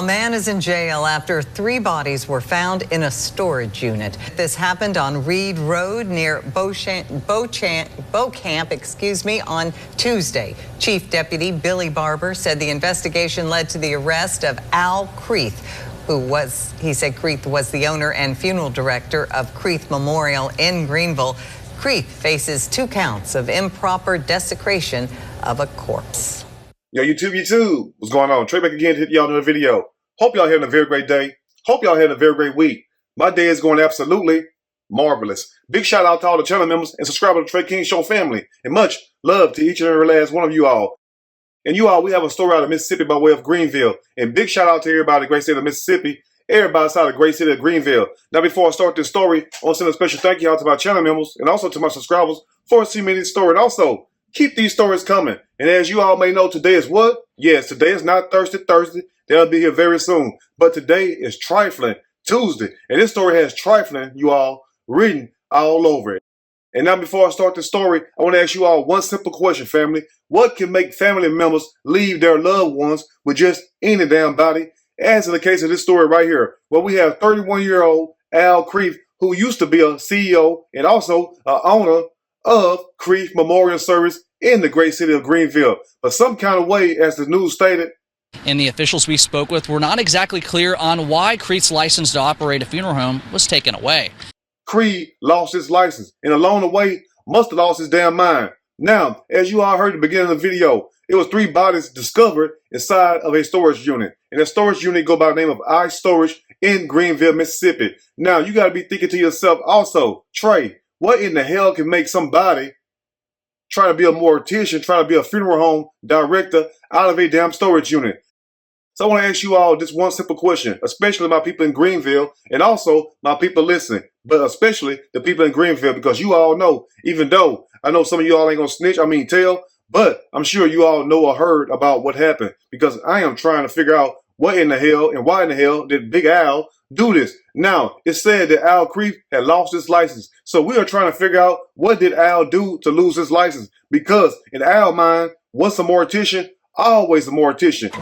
man is in jail after 3 bodies were found in a storage unit. This happened on Reed Road near Beaucamp, on Tuesday. Chief Deputy Billy Barber said the investigation led to the arrest of Al Creeth, he said Creeth was the owner and funeral director of Creeth Memorial in Greenville. Creeth faces 2 counts of improper desecration of a corpse. Yo, YouTube, what's going on? Trey back again to hit y'all another video. Hope y'all having a very great day. Hope y'all having a very great week. My day is going absolutely marvelous. Big shout out to all the channel members and subscribers to Trey King Show family. And much love to each and every last one of you all. And you all, we have a story out of Mississippi by way of Greenville. And big shout out to everybody in the great state of Mississippi. Everybody outside the great city of Greenville. Now, before I start this story, I want to send a special thank you out to my channel members and also to my subscribers for sending me this story. And also, keep these stories coming. And as you all may know, today is what? Yes, today is not Thursday. They'll be here very soon. But today is Trifling Tuesday. And this story has trifling, you all, written all over it. And now before I start the story, I want to ask you all one simple question, family. What can make family members leave their loved ones with just any damn body? As in the case of this story right here, where we have 31-year-old Al Creeth, who used to be a CEO and also an owner of Creeth Memorial Service in the great city of Greenville. But some kind of way, as the news stated, and the officials we spoke with were not exactly clear on why Creeth's license to operate a funeral home was taken away. Creeth lost his license and along the way must have lost his damn mind. Now, as you all heard at the beginning of the video, it was 3 bodies discovered inside of a storage unit. And that storage unit go by the name of I-Storage in Greenville, Mississippi. Now, you got to be thinking to yourself also, Trey, what in the hell can make somebody try to be a mortician, try to be a funeral home director out of a damn storage unit? So I want to ask you all this one simple question, especially my people in Greenville and also my people listening, but especially the people in Greenville, because you all know, even though I know some of you all ain't going to snitch, tell, but I'm sure you all know or heard about what happened, because I am trying to figure out what in the hell and why in the hell did Big Al do this. Now, it's said that Al Creeth had lost his license. So we are trying to figure out what did Al do to lose his license, because in Al's mind, once a mortician, always a mortician.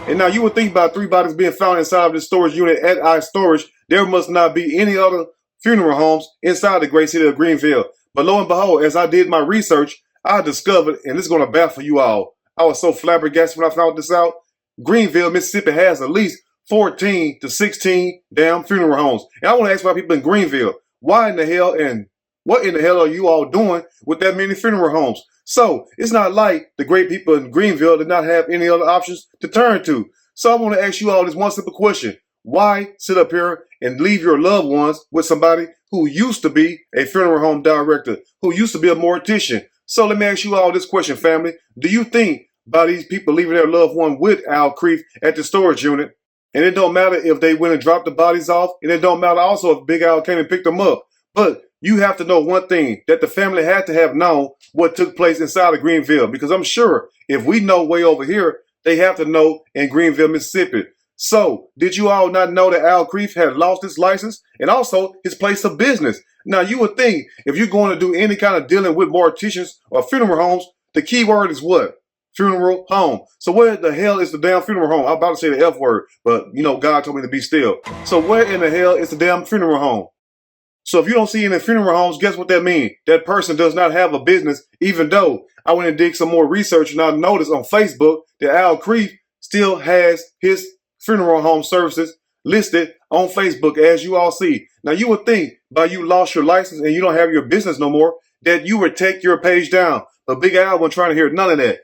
And now you would think about 3 bodies being found inside of this storage unit at I-Storage, there must not be any other funeral homes inside the great city of Greenville. But lo and behold, as I did my research, I discovered, and this is going to baffle you all, I was so flabbergasted when I found this out, Greenville, Mississippi has at least 14 to 16 damn funeral homes. And I want to ask my people in Greenville, why in the hell and what in the hell are you all doing with that many funeral homes? So it's not like the great people in Greenville did not have any other options to turn to. So I want to ask you all this one simple question. Why sit up here and leave your loved ones with somebody who used to be a funeral home director, who used to be a mortician? So let me ask you all this question, family. Do you think by these people leaving their loved one with Al Creeth at the storage unit, and it don't matter if they went and dropped the bodies off, and it don't matter also if Big Al came and picked them up, but you have to know one thing, that the family had to have known what took place inside of Greenville, because I'm sure if we know way over here, they have to know in Greenville, Mississippi. So, did you all not know that Al Creeth had lost his license and also his place of business? Now, you would think if you're going to do any kind of dealing with morticians or funeral homes, the key word is what? Funeral home. So where the hell is the damn funeral home? I'm about to say the F word, but you know, God told me to be still. So where in the hell is the damn funeral home? So if you don't see any funeral homes, guess what that means? That person does not have a business, even though I went and did some more research and I noticed on Facebook that Al Creeth still has his funeral home services listed on Facebook, as you all see. Now you would think by you lost your license and you don't have your business no more, that you would take your page down. But Big Al wasn't trying to hear none of that.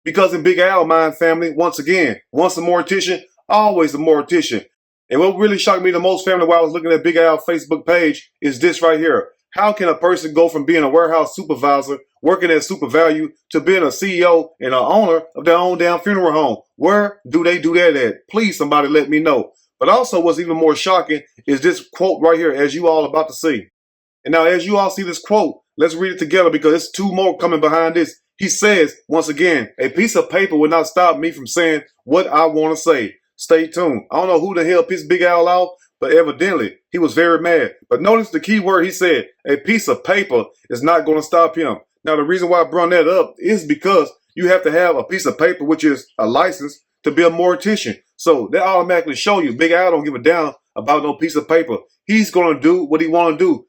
Because in Big Al mind, family, once again, once a mortician, always a mortician. And what really shocked me the most, family, while I was looking at Big Al's Facebook page is this right here. How can a person go from being a warehouse supervisor, working at Super Value, to being a CEO and an owner of their own damn funeral home? Where do they do that at? Please, somebody let me know. But also what's even more shocking is this quote right here, as you all about to see. And now as you all see this quote, let's read it together because there's 2 more coming behind this. He says, once again, a piece of paper will not stop me from saying what I want to say. Stay tuned. I don't know who the hell pissed Big Al off, but evidently he was very mad. But notice the key word he said, a piece of paper is not going to stop him. Now, the reason why I brought that up is because you have to have a piece of paper, which is a license, to be a mortician. So that automatically show you Big Al don't give a damn about no piece of paper. He's going to do what he want to do.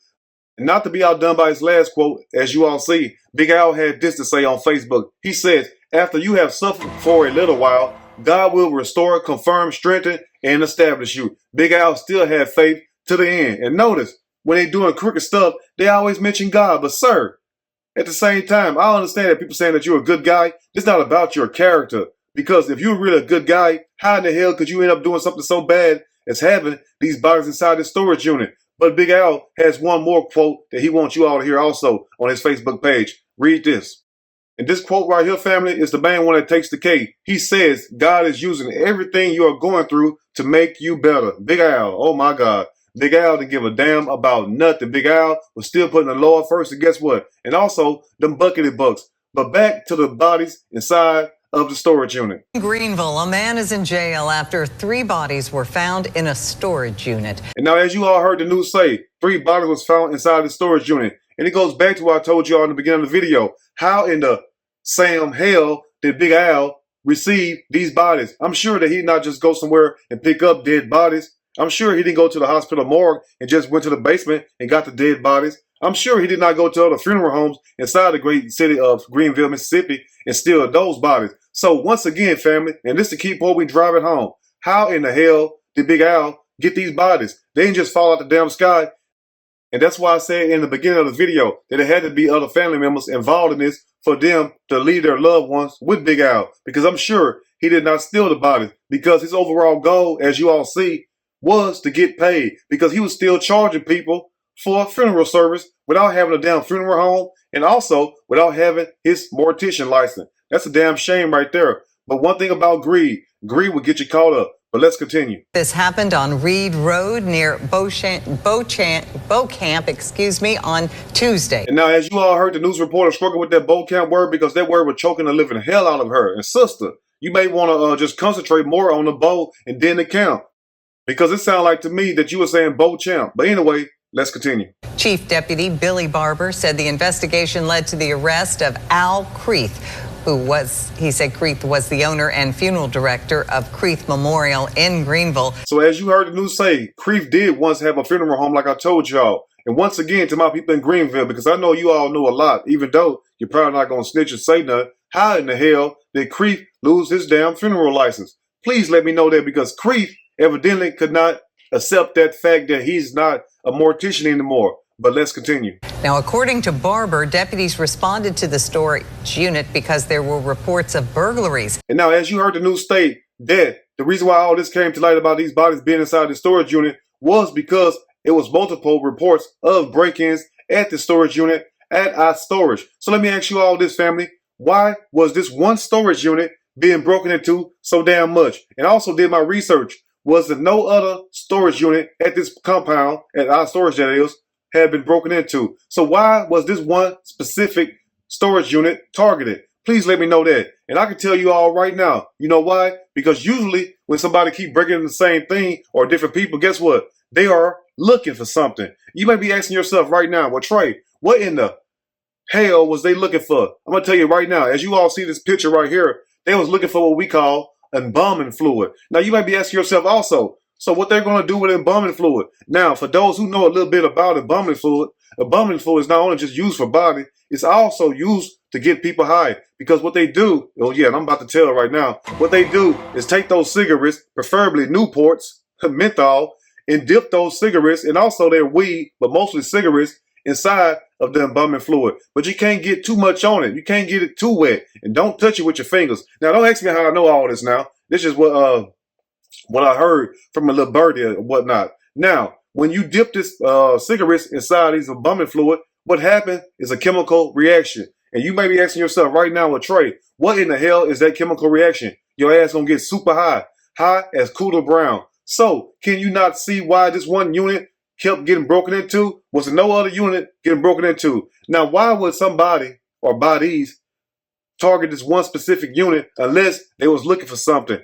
And not to be outdone by his last quote, as you all see, Big Al had this to say on Facebook. He says, after you have suffered for a little while, God will restore, confirm, strengthen, and establish you. Big Al still had faith to the end. And notice, when they doing crooked stuff, they always mention God. But sir, at the same time, I understand that people saying that you're a good guy. It's not about your character. Because if you're really a good guy, how in the hell could you end up doing something so bad as having these bodies inside the storage unit? But Big Al has one more quote that he wants you all to hear also on his Facebook page. Read this. And this quote right here, family, is the main one that takes the cake. He says, God is using everything you are going through to make you better. Big Al, oh my God. Big Al didn't give a damn about nothing. Big Al was still putting the Lord first, and guess what? And also, them buckety bucks. But back to the bodies inside of the storage unit. In Greenville, a man is in jail after 3 bodies were found in a storage unit. And now, as you all heard the news say, 3 bodies was found inside the storage unit. And it goes back to what I told you all in the beginning of the video. How in the Sam hell did Big Al receive these bodies? I'm sure that he did not just go somewhere and pick up dead bodies. I'm sure he didn't go to the hospital morgue and just went to the basement and got the dead bodies. I'm sure he did not go to other funeral homes inside the great city of Greenville, Mississippi and steal those bodies. So once again, family, and this to keep what we driving home, how in the hell did Big Al get these bodies? They didn't just fall out the damn sky. And that's why I said in the beginning of the video that there had to be other family members involved in this for them to leave their loved ones with Big Al. Because I'm sure he did not steal the bodies, because his overall goal, as you all see, was to get paid, because he was still charging people for a funeral service without having a damn funeral home and also without having his mortician license. That's a damn shame right there. But one thing about greed will get you caught up. But let's continue. This happened on Reed Road near Beaucamp, on Tuesday. And now, as you all heard, the news reporter struggled with that Beaucamp word because that word was choking the living hell out of her. And sister, you may want to just concentrate more on the bow and then the camp, because it sounded like to me that you were saying Beauchamp. But anyway, let's continue. Chief Deputy Billy Barber said the investigation led to the arrest of Al Creeth, he said Creeth was the owner and funeral director of Creeth Memorial in Greenville. So as you heard the news say, Creeth did once have a funeral home, like I told y'all. And once again, to my people in Greenville, because I know you all know a lot, even though you're probably not going to snitch and say nothing, how in the hell did Creeth lose his damn funeral license? Please let me know that, because Creeth evidently could not accept that fact that he's not a mortician anymore. But let's continue. Now, according to Barber, deputies responded to the storage unit because there were reports of burglaries. And now, as you heard the news state, that the reason why all this came to light about these bodies being inside the storage unit was because it was multiple reports of break-ins at the storage unit at our storage. So let me ask you all this, family. Why was this one storage unit being broken into so damn much? And I also did my research. Was there no other storage unit at this compound, at our storage that is, had been broken into? So why was this one specific storage unit targeted? Please let me know that. And I can tell you all right now, you know why? Because usually when somebody keep breaking into the same thing, or different people, guess what? They are looking for something. You might be asking yourself right now, well, Trey, what in the hell was they looking for? I'm going to tell you right now, as you all see this picture right here, they was looking for what we call embalming fluid. Now you might be asking yourself also, so what they're going to do with embalming fluid? Now, for those who know a little bit about embalming fluid is not only just used for body, it's also used to get people high. Because what they do, oh yeah, and I'm about to tell right now, what they do is take those cigarettes, preferably Newports, menthol, and dip those cigarettes and also their weed, but mostly cigarettes, inside of the embalming fluid. But you can't get too much on it. You can't get it too wet. And don't touch it with your fingers. Now, don't ask me how I know all this now. This is what I heard from a little birdie and whatnot. Now, when you dip this cigarettes inside these embalming fluid, what happened is a chemical reaction. And you may be asking yourself right now, well, Trey, what in the hell is that chemical reaction? Your ass gonna get super high as Cooler Brown. So, can you not see why this one unit kept getting broken into? Was there no other unit getting broken into? Now, why would somebody or bodies target this one specific unit unless they was looking for something?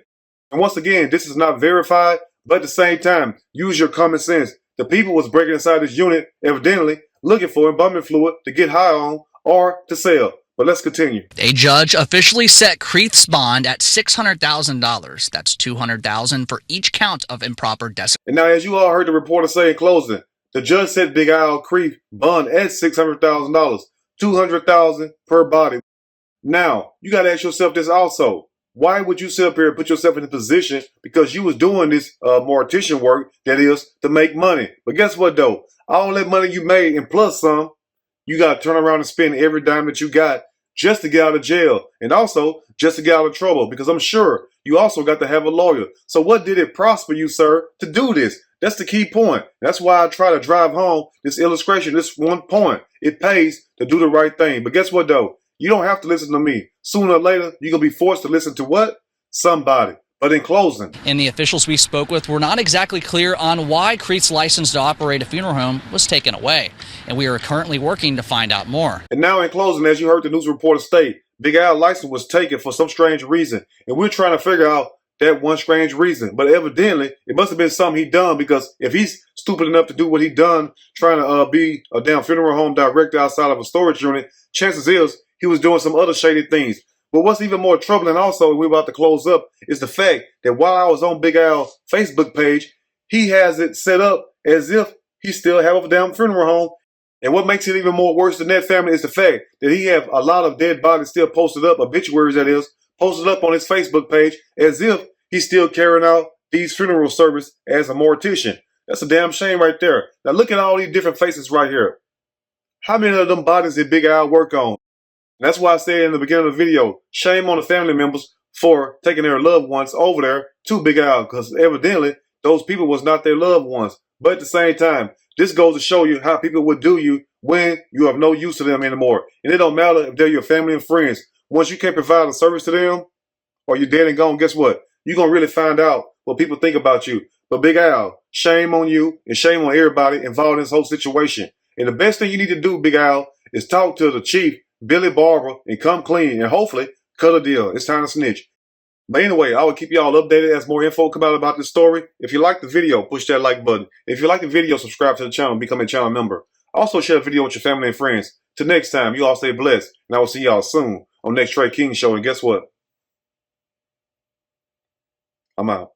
And once again, this is not verified, but at the same time, use your common sense. The people was breaking inside this unit, evidently, looking for embalming fluid to get high on or to sell. But let's continue. A judge officially set Creeth's bond at $600,000. That's $200,000 for each count of improper desecration. And now, as you all heard the reporter say in closing, the judge set Big Al Creeth bond at $600,000, $200,000 per body. Now, you got to ask yourself this also. Why would you sit up here and put yourself in a position because you was doing this mortician work, that is, to make money? But guess what, though? All that money you made and plus some, you got to turn around and spend every dime that you got just to get out of jail and also just to get out of trouble, because I'm sure you also got to have a lawyer. So what did it prosper you, sir, to do this? That's the key point. That's why I try to drive home this illustration, this one point. It pays to do the right thing. But guess what, though? You don't have to listen to me. Sooner or later, you're going to be forced to listen to what? Somebody. But in closing, And the officials we spoke with were not exactly clear on why Creeth's license to operate a funeral home was taken away. And we are currently working to find out more. and now in closing, as you heard the news reporter state, Big Al's license was taken for some strange reason. And we're trying to figure out that one strange reason. But evidently, it must have been something he done, because if he's stupid enough to do what he done, trying to be a damn funeral home director outside of a storage unit, chances is he was doing some other shady things. But what's even more troubling also, and we're about to close up, is the fact that while I was on Big Al's Facebook page, he has it set up as if he still have a damn funeral home. And what makes it even more worse than that, family, is the fact that he have a lot of dead bodies still posted up, obituaries that is, posted up on his Facebook page as if he's still carrying out these funeral service as a mortician. That's a damn shame right there. Now look at all these different faces right here. How many of them bodies did Big Al work on? And that's why I said in the beginning of the video, shame on the family members for taking their loved ones over there to Big Al, because evidently those people was not their loved ones. But at the same time, this goes to show you how people would do you when you have no use to them anymore. And it don't matter if they're your family and friends. Once you can't provide a service to them, or you're dead and gone, guess what? You're going to really find out what people think about you. But Big Al, shame on you and shame on everybody involved in this whole situation. And the best thing you need to do, Big Al, is talk to the chief, Billy Barber, and come clean and hopefully cut a deal. It's time to snitch. But anyway, I will keep y'all updated as more info come out about this story. If you like the video, push that like button. If you like the video, subscribe to the channel and become a channel member. Also share the video with your family and friends. Till next time, you all stay blessed, and I will see y'all soon on next Trey King Show. And guess what? I'm out.